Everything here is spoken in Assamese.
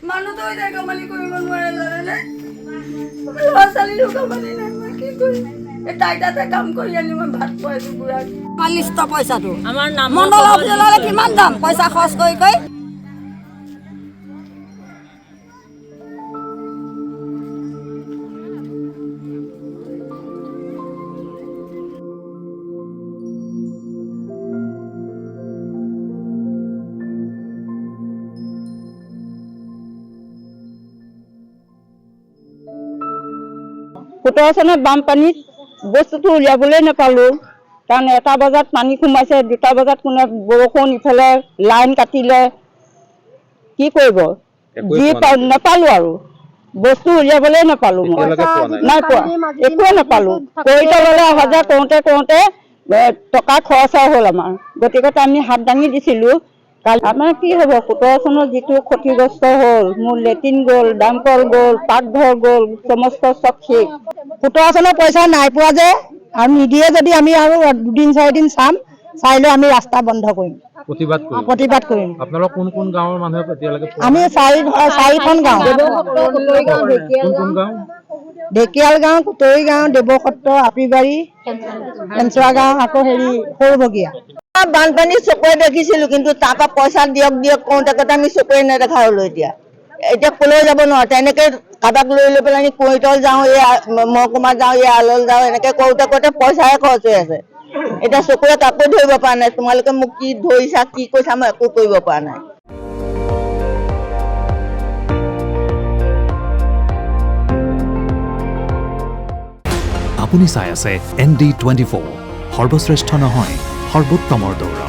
মানুহ তো এতিয়া কামানি কৰিব নোৱাৰে জানেনে ল'ৰা ছোৱালীৰো কামানি নাই মই কি কৰিম তাই তাতে কাম কৰি আনি মই ভাত খুৱাইছোঁ বুঢ়াক লিষ্ট পইচাটো আমাৰ নাম মণ্ডল অফিচলৈ কিমান দাম পইচা খৰচ কৰি সোতৰ চনত বানপানীত বস্তুটো উলিয়াবলৈ নাপালোঁ কাৰণ এটা বজাত পানী সোমাইছে 2টা বজাত কোনে বৰষুণ ইফালে লাইন কাটিলে কি কৰিব যি নাপালোঁ আৰু বস্তু উলিয়াবলৈ নাপালোঁ মই নাই পোৱা একোৱে নাপালোঁ কৰিতললৈ অহা যোৱা কৰোঁতে টকা খৰচা হ'ল আমাৰ গতিকে আমি হাত দাঙি দিছিলোঁ আমাৰ কি হ'ব 17 চনত যিটো ক্ষতিগ্ৰস্ত হ'ল মোৰ লেট্ৰিন গ'ল দামকল গ'ল পাকঘৰ গ'ল সমস্ত চব শেষ 17 চনৰ পইচা নাই পোৱা যে আৰু নিদিয়ে যদি আমি আৰু 2-4 দিন চাম চাই লৈ আমি ৰাস্তা বন্ধ কৰিম প্ৰতিবাদ কৰিম আপোনালোক কোন গাঁৱৰ মানুহে এতিয়ালৈকে আমি 4খন গাঁও কোন গাঁও ঢেকিয়াল গাঁও কুটৰি গাঁও দেৱসত্ৰ আপিবাৰী পেঞ্চৰা গাঁও আকৌ সৰুবগীয়া বানপানী চকুৰে দেখিছিলোঁ কিন্তু তাৰপৰা পইচা দিয়ক কওঁতে আমি চকুৰে নেদেখা হ'লো এতিয়া কলৈ যাব নোৱাৰো তেনেকে কাবাক লৈ পেলাই আমি কৈতল যাওঁ মহকুমা যাওঁ আলল যাওঁ এনেকে কৰোঁতে পইচাহে খৰচ হৈ আছে এতিয়া চকুৰে কাকো ধৰিব পৰা নাই তোমালোকে মোক কি ধৰিছা কি কৈছা মই একো কৰিব পৰা নাই আপুনি চাই আছে ND24 সৰ্বশ্ৰেষ্ঠ নহয় সৰ্বোত্তমৰ দৌৰ